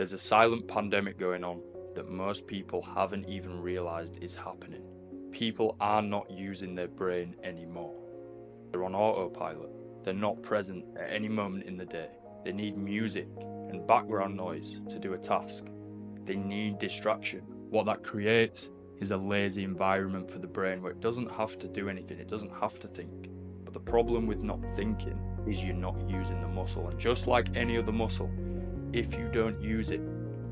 There's a silent pandemic going on that most people haven't even realised is happening. People are not using their brain anymore. They're on autopilot. They're not present at any moment in the day. They need music and background noise to do a task. They need distraction. What that creates is a lazy environment for the brain where it doesn't have to do anything, it doesn't have to think. But the problem with not thinking is you're not using the muscle. And just like any other muscle, if you don't use it,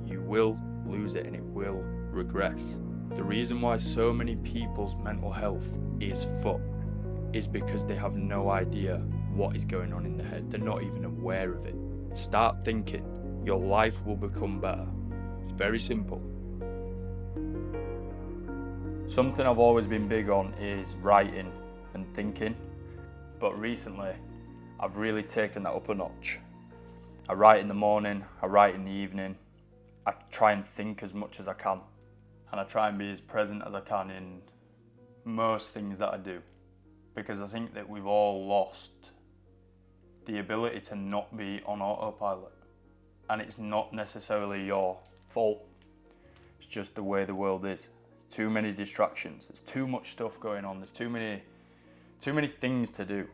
you will lose it and it will regress. The reason why so many people's mental health is fucked is because they have no idea what is going on in their head. They're not even aware of it. Start thinking. Your life will become better. It's very simple. Something I've always been big on is writing and thinking, but recently I've really taken that up a notch. I write in the morning, I write in the evening. I try and think as much as I can, and I try and be as present as I can in most things that I do, because I think that we've all lost the ability to not be on autopilot, and it's not necessarily your fault. It's just the way the world is. Too many distractions, there's too much stuff going on, there's too many things to do.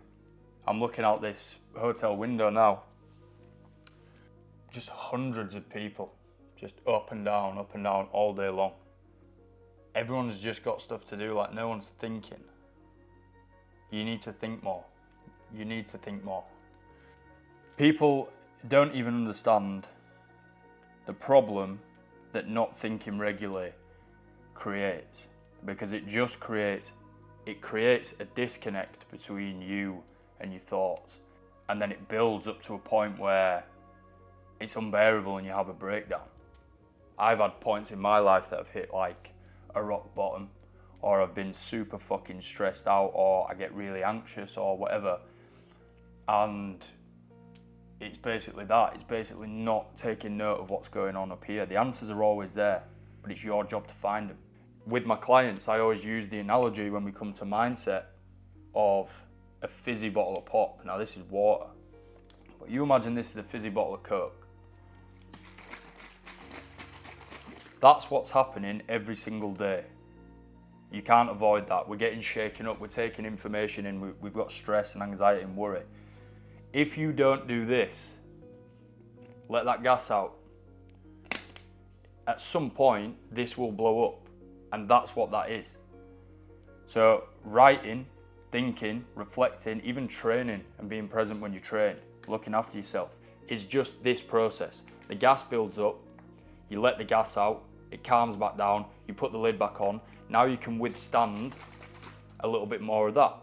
I'm looking out this hotel window now, just hundreds of people, just up and down all day long. Everyone's just got stuff to do, like no one's thinking. You need to think more. You need to think more. People don't even understand the problem that not thinking regularly creates, because it creates a disconnect between you and your thoughts, and then it builds up to a point where it's unbearable and you have a breakdown. I've had points in my life that have hit like a rock bottom, or I've been super fucking stressed out, or I get really anxious or whatever, and it's basically that. It's basically not taking note of what's going on up here. The answers are always there, but it's your job to find them. With my clients, I always use the analogy when we come to mindset of a fizzy bottle of pop. Now this is water, but you imagine this is a fizzy bottle of Coke. That's what's happening every single day. You can't avoid that. We're getting shaken up, we're taking information in, we've got stress and anxiety and worry. If you don't do this, let that gas out, at some point this will blow up, and that's what that is. So writing, thinking, reflecting, even training and being present when you train, looking after yourself, is just this process. The gas builds up, you let the gas out, it calms back down, you put the lid back on, now you can withstand a little bit more of that.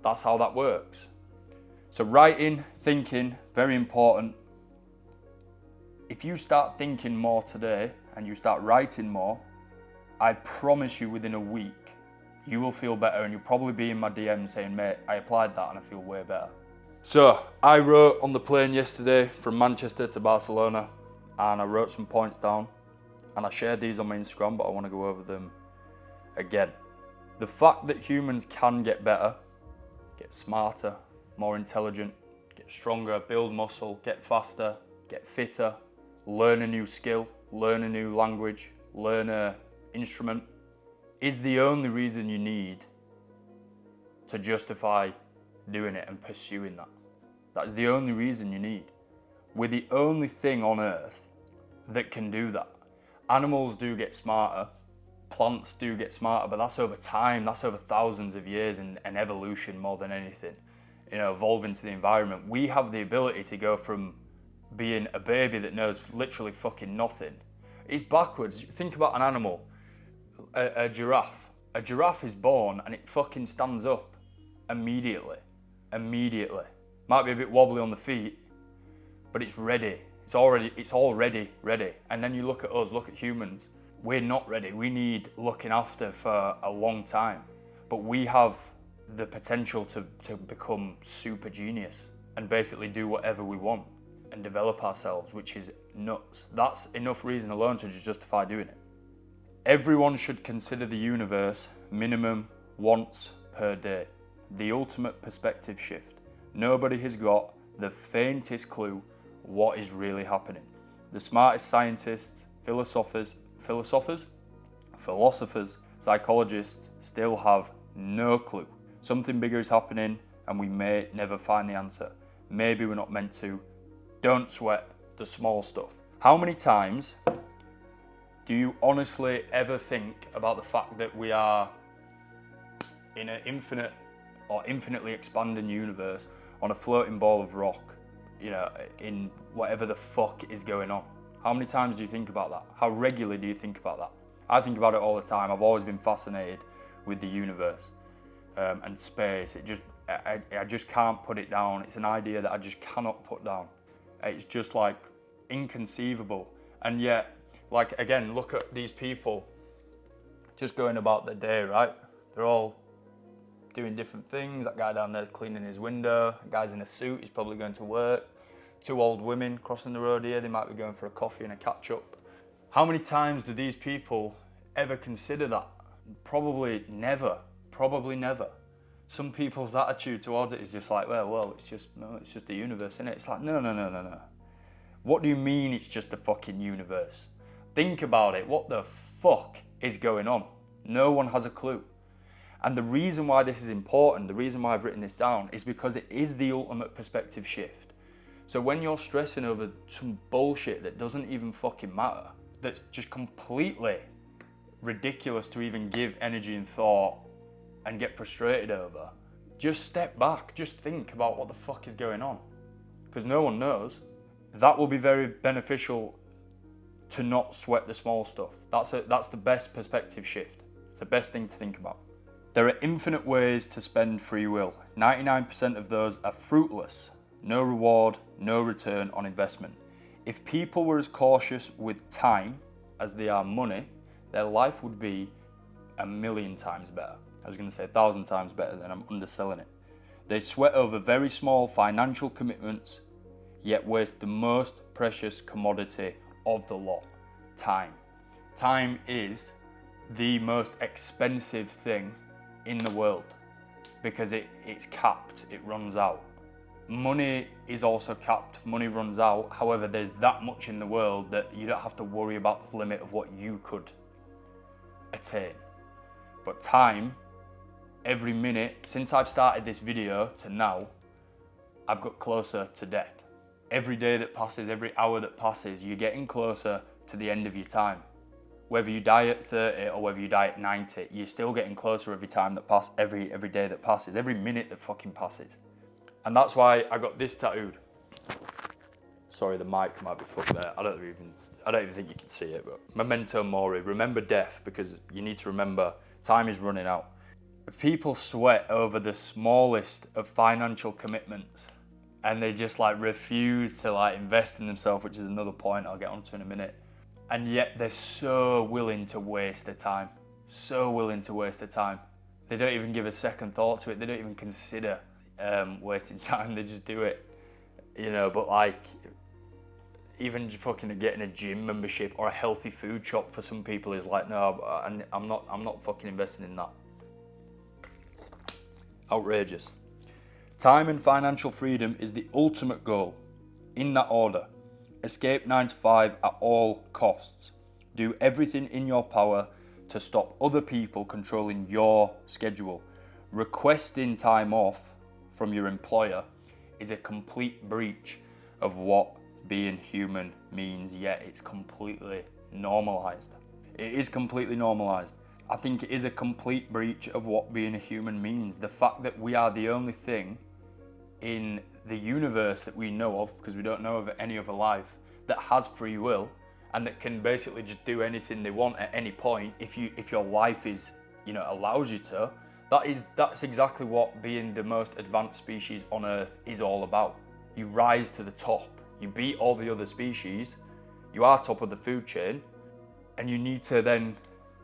That's how that works. So writing, thinking, very important. If you start thinking more today and you start writing more, I promise you within a week, you will feel better, and you'll probably be in my DM saying, mate, I applied that and I feel way better. So I wrote on the plane yesterday from Manchester to Barcelona, and I wrote some points down, and I shared these on my Instagram, but I want to go over them again. The fact that humans can get better, get smarter, more intelligent, get stronger, build muscle, get faster, get fitter, learn a new skill, learn a new language, learn an instrument, is the only reason you need to justify doing it and pursuing that. That is the only reason you need. We're the only thing on earth that can do that. Animals do get smarter, plants do get smarter, but that's over time, that's over thousands of years and evolution more than anything. You know, evolving to the environment. We have the ability to go from being a baby that knows literally fucking nothing. It's backwards. Think about an animal, a giraffe. A giraffe is born and it fucking stands up immediately. Might be a bit wobbly on the feet, but it's ready. It's already ready. And then you look at us, look at humans. We're not ready. We need looking after for a long time. But we have the potential to become super genius and basically do whatever we want and develop ourselves, which is nuts. That's enough reason alone to justify doing it. Everyone should consider the universe minimum once per day. The ultimate perspective shift. Nobody has got the faintest clue what is really happening. the smartest scientists, philosophers, psychologists still have no clue. Something bigger is happening and we may never find the answer. Maybe we're not meant to. Don't sweat the small stuff. How many times do you honestly ever think about the fact that we are in an infinite or infinitely expanding universe on a floating ball of rock, in whatever the fuck is going on? How many times do you think about that? How regularly do you think about that? I think about it all the time. I've always been fascinated with the universe and space. I just can't put it down. It's an idea that I just cannot put down. It's just like inconceivable. And yet, like, again, look at these people just going about their day, right? They're all doing different things. That guy down there's cleaning his window. The guy's in a suit, he's probably going to work. Two old women crossing the road here, they might be going for a coffee and a catch up. How many times do these people ever consider that? Probably never. Some people's attitude towards it is just like, well, it's just the universe, isn't it? It's like, no. What do you mean it's just the fucking universe? Think about it. What the fuck is going on? No one has a clue. And the reason why this is important, the reason why I've written this down, is because it is the ultimate perspective shift. So when you're stressing over some bullshit that doesn't even fucking matter, that's just completely ridiculous to even give energy and thought and get frustrated over, just step back, just think about what the fuck is going on. Because no one knows. That will be very beneficial to not sweat the small stuff. That's the best perspective shift. It's the best thing to think about. There are infinite ways to spend free will. 99% of those are fruitless. No reward, no return on investment. If people were as cautious with time as they are money, their life would be 1,000,000 times better. I was going to say 1,000 times better, then I'm underselling it. They sweat over very small financial commitments, yet waste the most precious commodity of the lot, time. Time is the most expensive thing in the world because it's capped, it runs out. Money is also capped, money runs out. However, there's that much in the world that you don't have to worry about the limit of what you could attain. But time, every minute, since I've started this video to now, I've got closer to death. Every day that passes, every hour that passes, you're getting closer to the end of your time. Whether you die at 30 or whether you die at 90, you're still getting closer every time that passes, every day that passes, every minute that fucking passes. And that's why I got this tattooed. Sorry, the mic might be fucked there. I don't even think you can see it, but memento mori, remember death, because you need to remember time is running out. People sweat over the smallest of financial commitments and they just like refuse to like invest in themselves, which is another point I'll get onto in a minute. And yet they're so willing to waste their time. So willing to waste their time. They don't even give a second thought to it. They don't even consider wasting time. They just do it, but like even fucking getting a gym membership or a healthy food shop for some people is like, no, I'm not fucking investing in that. Outrageous. Time and financial freedom is the ultimate goal. In that order. Escape 9 to 5 at all costs. Do everything in your power to stop other people controlling your schedule. Requesting time off from your employer is a complete breach of what being human means, yet it's completely normalized. It is completely normalized. I think it is a complete breach of what being a human means. The fact that we are the only thing in the universe that we know of, because we don't know of any other life, that has free will and that can basically just do anything they want at any point if your life is, allows you to. That's exactly what being the most advanced species on Earth is all about. You rise to the top. You beat all the other species. You are top of the food chain, and you need to then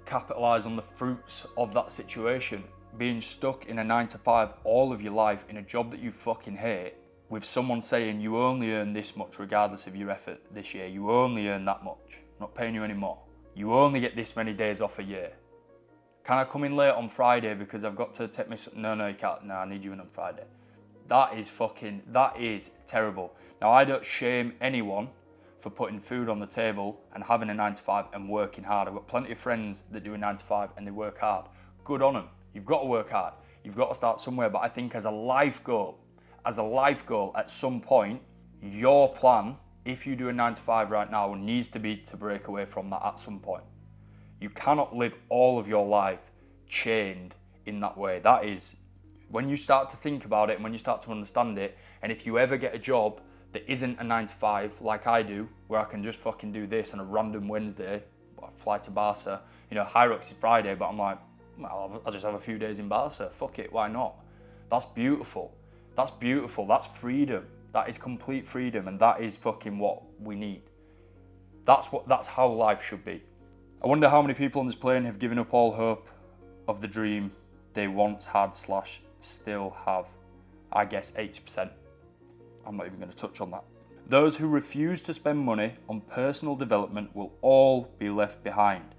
capitalize on the fruits of that situation. Being stuck in a 9 to 5 all of your life in a job that you fucking hate, with someone saying you only earn this much regardless of your effort this year. You only earn that much. I'm not paying you any more. You only get this many days off a year. Can I come in late on Friday because I've got to take my son? No, you can't. No, I need you in on Friday. That is terrible. Now, I don't shame anyone for putting food on the table and having a 9 to 5 and working hard. I've got plenty of friends that do a 9 to 5 and they work hard. Good on them. You've got to work hard. You've got to start somewhere. But I think as a life goal, at some point, your plan, if you do a 9 to 5 right now, needs to be to break away from that at some point. You cannot live all of your life chained in that way. That is, when you start to think about it and when you start to understand it, and if you ever get a job that isn't a 9 to 5 like I do, where I can just fucking do this on a random Wednesday, I fly to Barca, High Rocks is Friday, but I'm like, well, I'll just have a few days in Barca, fuck it, why not? That's beautiful, that's freedom, that is complete freedom, and that is fucking what we need. That's how life should be. I wonder how many people on this plane have given up all hope of the dream they once had / still have. I guess 80%. I'm not even going to touch on that. Those who refuse to spend money on personal development will all be left behind.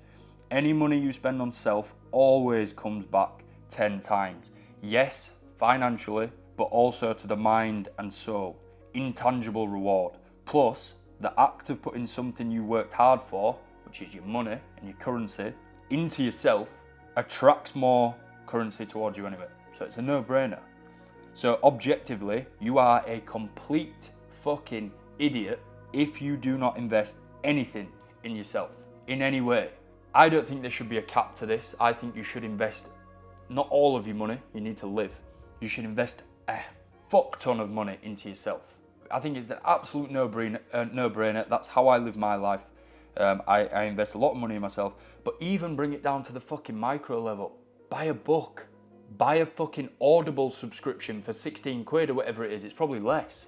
Any money you spend on self always comes back 10 times. Yes, financially, but also to the mind and soul. Intangible reward. Plus, the act of putting something you worked hard for, which is your money and your currency, into yourself attracts more currency towards you anyway. So it's a no-brainer. So objectively, you are a complete fucking idiot if you do not invest anything in yourself in any way. I don't think there should be a cap to this. I think you should invest not all of your money, you need to live. You should invest a fuck ton of money into yourself. I think it's an absolute no-brainer. That's how I live my life. I invest a lot of money in myself, but even bring it down to the fucking micro level. Buy a book. Buy a fucking Audible subscription for 16 quid or whatever it is. It's probably less.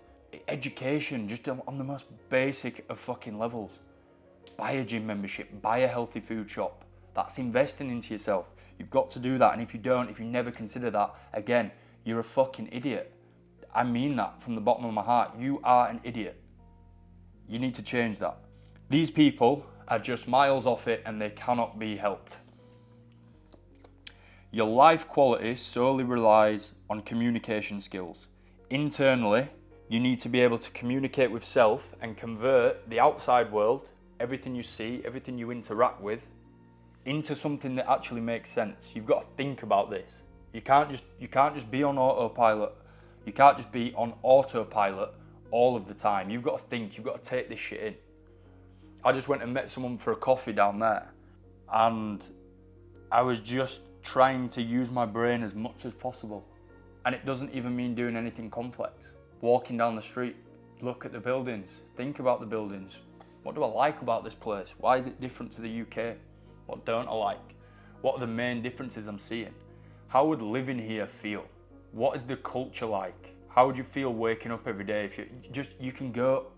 Education, just on the most basic of fucking levels. Buy a gym membership. Buy a healthy food shop. That's investing into yourself. You've got to do that. And if you don't, if you never consider that, again, you're a fucking idiot. I mean that from the bottom of my heart. You are an idiot. You need to change that. These people are just miles off it and they cannot be helped. Your life quality solely relies on communication skills. Internally, you need to be able to communicate with self and convert the outside world, everything you see, everything you interact with, into something that actually makes sense. You've got to think about this. You can't just be on autopilot. You can't just be on autopilot all of the time. You've got to think, you've got to take this shit in. I just went and met someone for a coffee down there, and I was just trying to use my brain as much as possible. And it doesn't even mean doing anything complex. Walking down the street, look at the buildings, think about the buildings. What do I like about this place? Why is it different to the UK? What don't I like? What are the main differences I'm seeing? How would living here feel? What is the culture like? How would you feel waking up every day? If you can go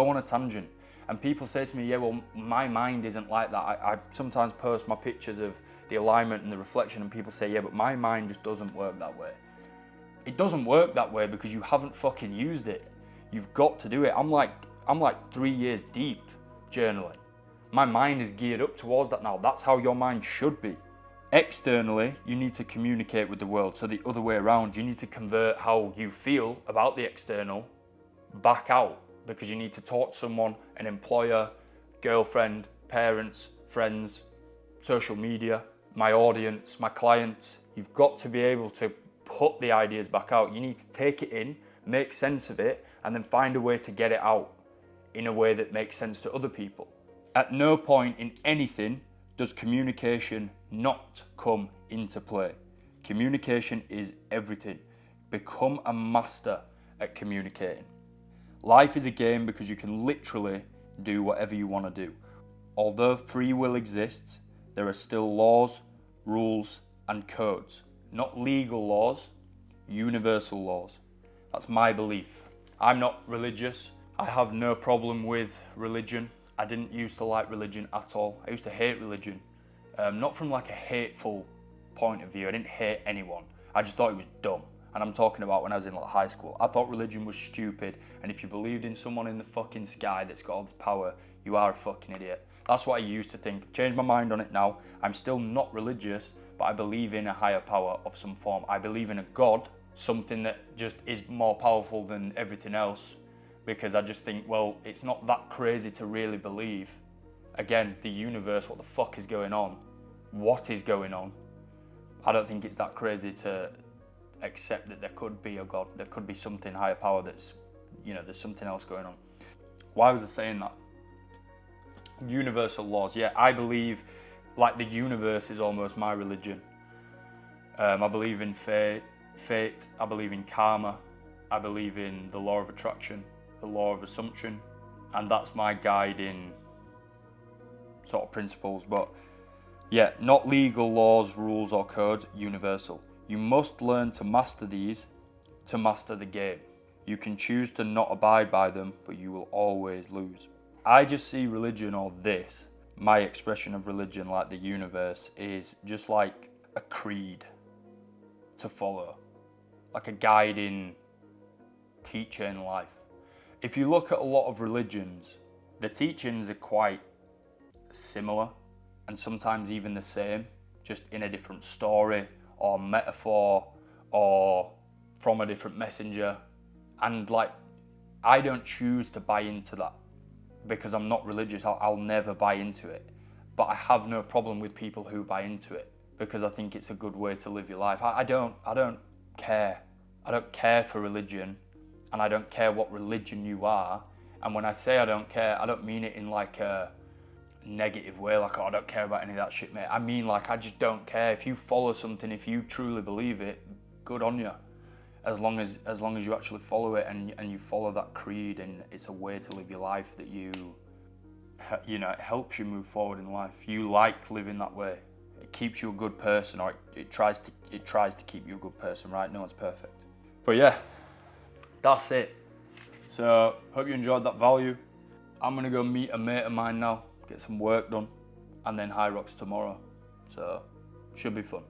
on a tangent. And people say to me, yeah, well, my mind isn't like that. I sometimes post my pictures of the alignment and the reflection, and people say, yeah, but my mind just doesn't work that way. It doesn't work that way because you haven't fucking used it. You've got to do it. I'm like 3 years deep journaling. My mind is geared up towards that now. That's how your mind should be. Externally, you need to communicate with the world. So the other way around, you need to convert how you feel about the external back out, because you need to talk to someone, an employer, girlfriend, parents, friends, social media, my audience, my clients. You've got to be able to put the ideas back out. You need to take it in, make sense of it, and then find a way to get it out in a way that makes sense to other people. At no point in anything does communication not come into play. Communication is everything. Become a master at communicating. Life is a game because you can literally do whatever you want to do. Although free will exists, there are still laws, rules, and codes. Not legal laws, universal laws. That's my belief. I'm not religious. I have no problem with religion. I didn't used to like religion at all. I used to hate religion. Not from like a hateful point of view. I didn't hate anyone. I just thought it was dumb. And I'm talking about when I was in like high school. I thought religion was stupid. And if you believed in someone in the fucking sky that's got all this power, you are a fucking idiot. That's what I used to think. Changed my mind on it now. I'm still not religious, but I believe in a higher power of some form. I believe in a God, something that just is more powerful than everything else, because I just think, well, it's not that crazy to really believe. Again, the universe, what the fuck is going on? What is going on? I don't think it's that crazy to accept that there could be a God, there could be something higher power that's, there's something else going on. Why was I saying that? Universal laws. Yeah, I believe like the universe is almost my religion. I believe in fate, I believe in karma, I believe in the law of attraction, the law of assumption, and that's my guiding sort of principles. But yeah, not legal laws, rules or codes, universal. You must learn to master these to master the game. You can choose to not abide by them, but you will always lose. I just see religion, or this, my expression of religion, like the universe, is just like a creed to follow, like a guiding teacher in life. If you look at a lot of religions, the teachings are quite similar and sometimes even the same, just in a different story or metaphor or from a different messenger. And like, I don't choose to buy into that because I'm not religious. I'll never buy into it. But I have no problem with people who buy into it because I think it's a good way to live your life. I don't care. I don't care for religion, and I don't care what religion you are. And when I say I don't care, I don't mean it in like a negative way, like, oh, I don't care about any of that shit, mate. I mean, like, I just don't care. If you follow something, if you truly believe it, good on you. As long as you actually follow it and you follow that creed, and it's a way to live your life that it helps you move forward in life. You like living that way. It keeps you a good person, or it tries to keep you a good person, right? No one's perfect. But yeah, that's it. So hope you enjoyed that value. I'm gonna go meet a mate of mine now, get some work done, and then High Rocks tomorrow. So should be fun.